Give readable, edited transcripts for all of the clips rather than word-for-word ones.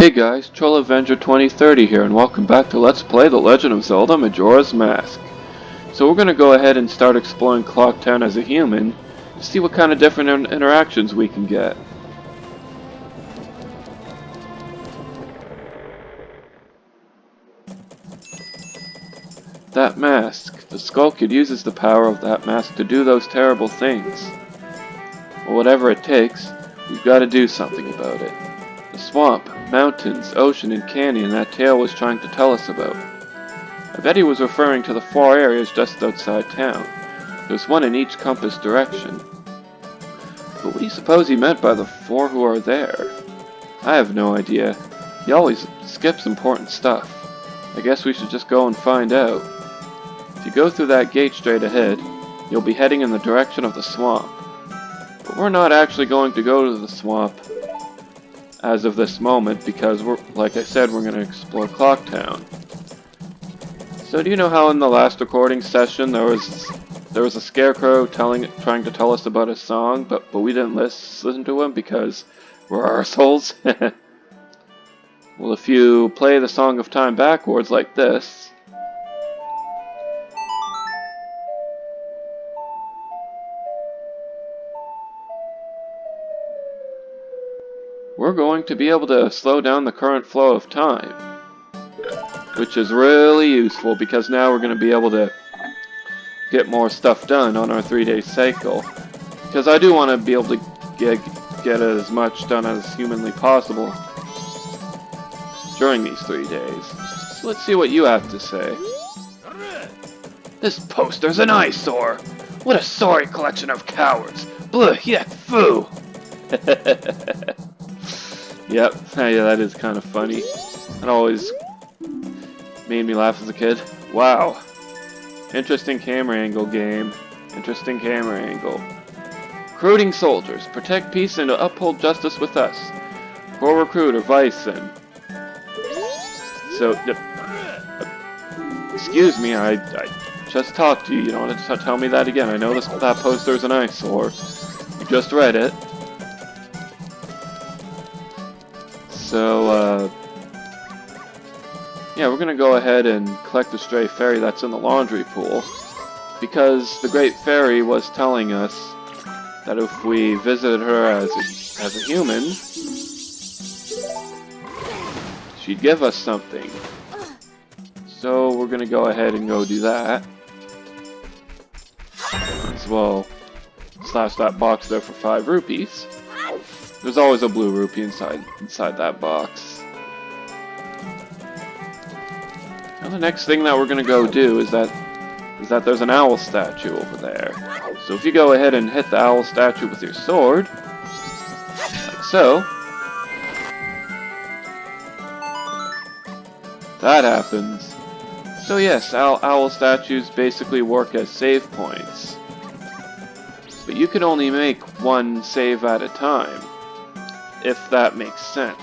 Hey guys, Troll Avenger 2030 here, and welcome back to Let's Play The Legend of Zelda Majora's Mask. So we're going to go ahead and start exploring Clocktown as a human, to see what kind of different interactions we can get. That mask. The Skull Kid uses the power of that mask to do those terrible things. Well, whatever it takes, we've got to do something about it. The swamp, mountains, ocean, and canyon that Tail was trying to tell us about. I bet he was referring to the 4 areas just outside town. There's one in each compass direction. But what do you suppose he meant by the 4 who are there? I have no idea. He always skips important stuff. I guess we should just go and find out. If you go through that gate straight ahead, you'll be heading in the direction of the swamp. But we're not actually going to go to the swamp as of this moment because like I said, we're going to explore Clocktown. So do you know how in the last recording session there was a scarecrow trying to tell us about a song, but we didn't listen to him because we're arseholes? Well, if you play the Song of Time backwards like this, we're going to be able to slow down the current flow of time, which is really useful because now we're going to be able to get more stuff done on our 3-day cycle. Because I do want to be able to get as much done as humanly possible during these 3 days. So let's see what you have to say. This poster's an eyesore! What a sorry collection of cowards! Blech, yuck, foo! Yep, yeah, that is kind of funny. That always made me laugh as a kid. Wow. Interesting camera angle, game. Interesting camera angle. Recruiting soldiers. Protect peace and uphold justice with us. Pro recruiter, Vicen. So, excuse me, I just talked to you. You don't have to tell me that again. I know that poster's an eyesore. You just read it. So, yeah, we're gonna go ahead and collect the stray fairy that's in the laundry pool, because the Great Fairy was telling us that if we visited her as a human, she'd give us something. So we're gonna go ahead and go do that. As well, slash that box there for 5 rupees. There's always a blue rupee inside that box. Now the next thing that we're gonna go do is that there's an owl statue over there. So if you go ahead and hit the owl statue with your sword, like so, that happens. So yes, owl statues basically work as save points. But you can only make one save at a time, if that makes sense.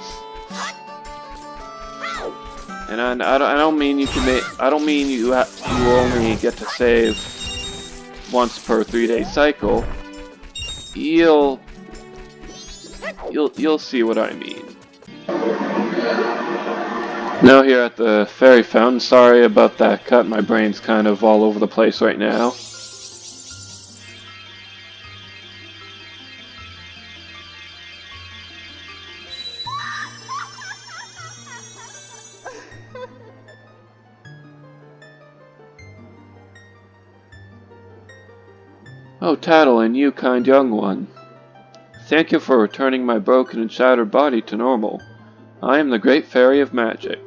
And I don't mean you can make. I don't mean you only get to save once per 3-day cycle. You'll see what I mean. Now here at the fairy fountain. Sorry about that cut. My brain's kind of all over the place right now. Oh, Tattle, and you, kind young one. Thank you for returning my broken and shattered body to normal. I am the Great Fairy of Magic.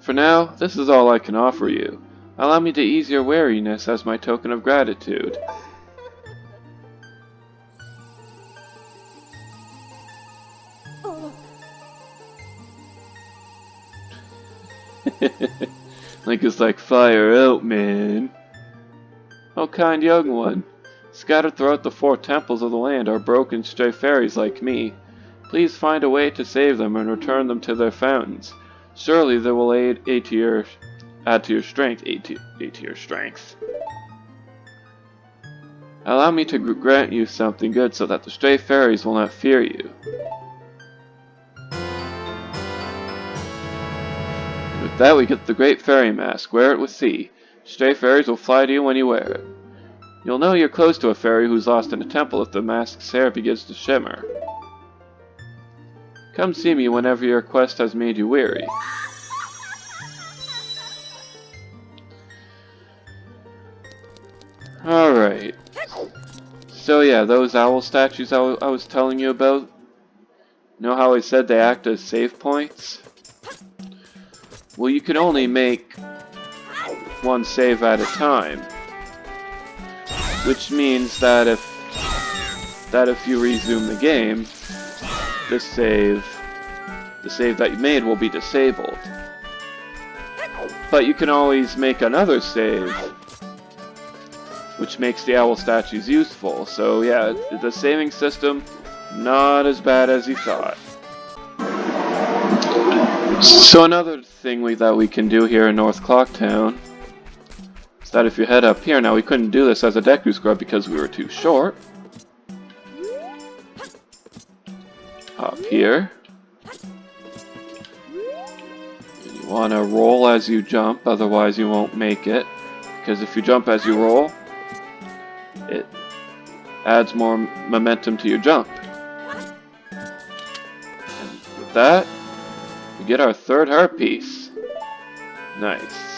For now, this is all I can offer you. Allow me to ease your weariness as my token of gratitude. Link is like, fire out, man. Oh, kind young one. Scattered throughout the 4 temples of the land are broken stray fairies like me. Please find a way to save them and return them to their fountains. Surely they will add to your strength. Allow me to grant you something good so that the stray fairies will not fear you. With that, we get the Great Fairy Mask. Wear it with C. Stray fairies will fly to you when you wear it. You'll know you're close to a fairy who's lost in a temple if the mask's hair begins to shimmer. Come see me whenever your quest has made you weary. Alright. So yeah, those owl statues I was telling you about, know how I said they act as save points? Well, you can only make one save at a time. Which means that if you resume the game, the save that you made will be disabled. But you can always make another save, which makes the owl statues useful. So yeah, the saving system, not as bad as you thought. So another thing that we can do here in North Clocktown is that if you head up here, now we couldn't do this as a Deku Scrub because we were too short. Up here. And you want to roll as you jump, otherwise you won't make it. Because if you jump as you roll, it adds more momentum to your jump. And with that, we get our third heart piece. Nice.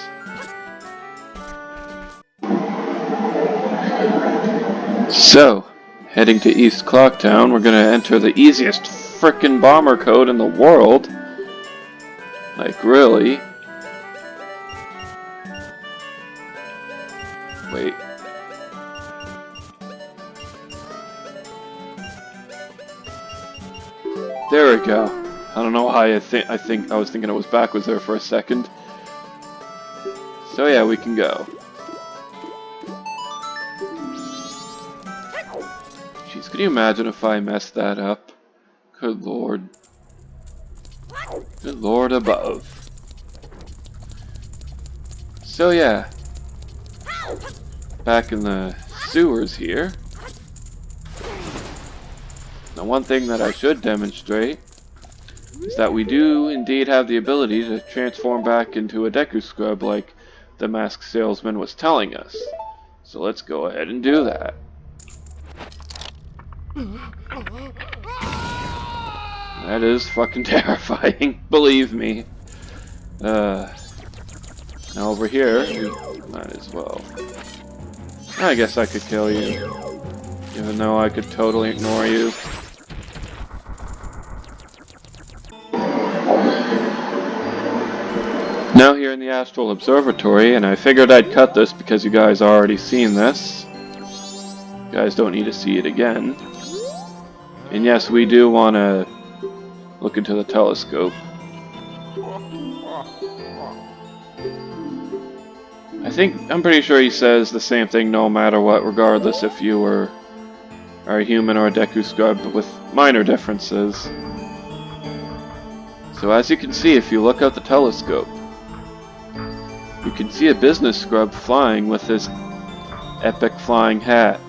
So, heading to East Clocktown, we're gonna enter the easiest frickin' bomber code in the world. Like, really? Wait. There we go. I don't know why I think I was thinking it was backwards there for a second. So yeah, we can go. Jeez, could you imagine if I messed that up? Good lord. Good lord above. So yeah. Back in the sewers here. Now one thing that I should demonstrate is that we do indeed have the ability to transform back into a Deku Scrub like the masked salesman was telling us. So let's go ahead and do that. That is fucking terrifying, believe me. Now over here, might as well. I guess I could kill you, even though I could totally ignore you. Now here in the Astral Observatory, and I figured I'd cut this because you guys already seen this. You guys don't need to see it again. And yes, we do want to look into the telescope. I'm pretty sure he says the same thing no matter what, regardless if you are a human or a Deku Scrub, with minor differences. So as you can see, if you look out the telescope, you can see a business scrub flying with his epic flying hat.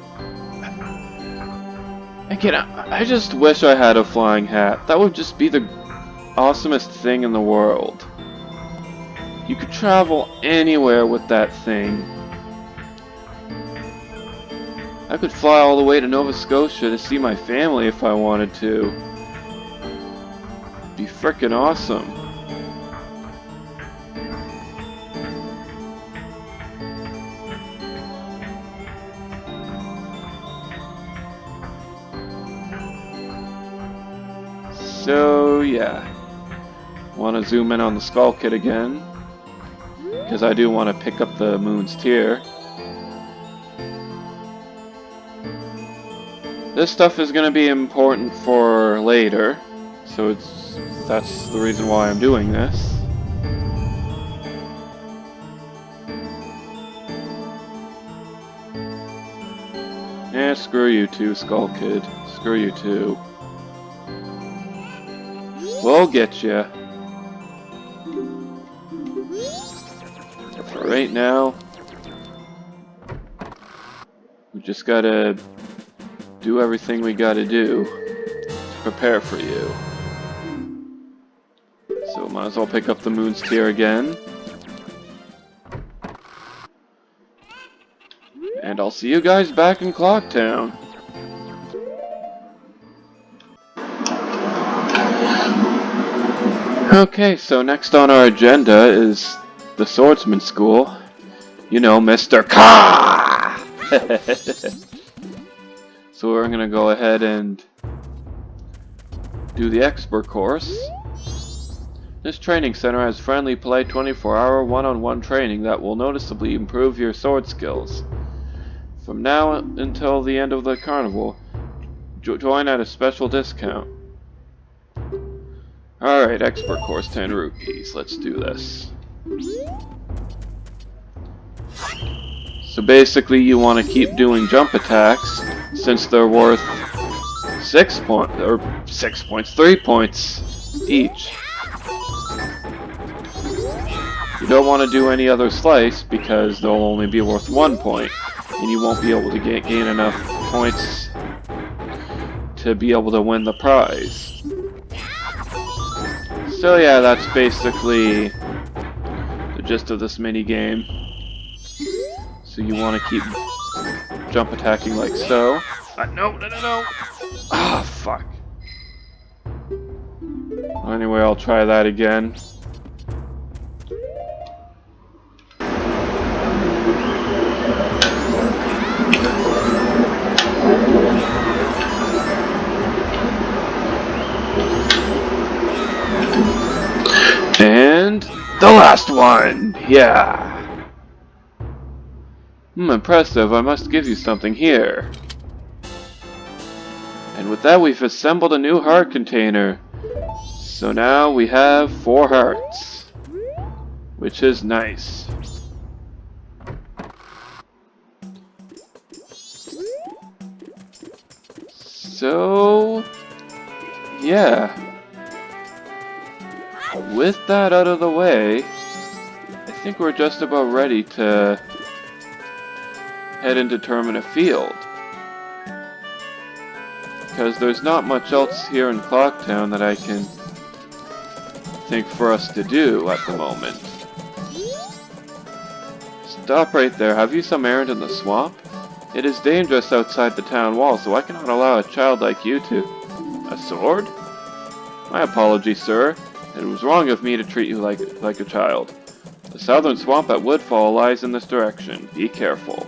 Again, I just wish I had a flying hat. That would just be the awesomest thing in the world. You could travel anywhere with that thing. I could fly all the way to Nova Scotia to see my family if I wanted to. It'd be frickin' awesome. So yeah, want to zoom in on the Skull Kid again, because I do want to pick up the Moon's Tear. This stuff is going to be important for later, so that's the reason why I'm doing this. Yeah, screw you too, Skull Kid. Screw you too. We'll get ya. For right now, we just gotta do everything we gotta do to prepare for you. So Might as well pick up the Moon's Tear again. And I'll see you guys back in Clocktown. Okay, so next on our agenda is the Swordsman School. You know, Mr. Ka! So we're gonna go ahead and do the expert course. This training center has friendly, polite 24-hour one-on-one training that will noticeably improve your sword skills. From now until the end of the carnival, join at a special discount. Alright, expert course, 10 rupees. Let's do this. So basically you want to keep doing jump attacks since they're worth 3 points each. You don't want to do any other slice because they'll only be worth 1 point, and you won't be able to gain enough points to be able to win the prize. So yeah, that's basically the gist of this mini game. So you want to keep jump attacking like so. No. Ah, fuck. Anyway, I'll try that again. And the last one! Yeah! Impressive. I must give you something here. And with that, we've assembled a new heart container. So now we have 4 hearts. Which is nice. So... yeah. With that out of the way, I think we're just about ready to head and determine a field. Because there's not much else here in Clocktown that I can think for us to do at the moment. Stop right there. Have you some errand in the swamp? It is dangerous outside the town wall, so I cannot allow a child like you to... A sword? My apologies, sir. It was wrong of me to treat you like a child. The southern swamp at Woodfall lies in this direction. Be careful.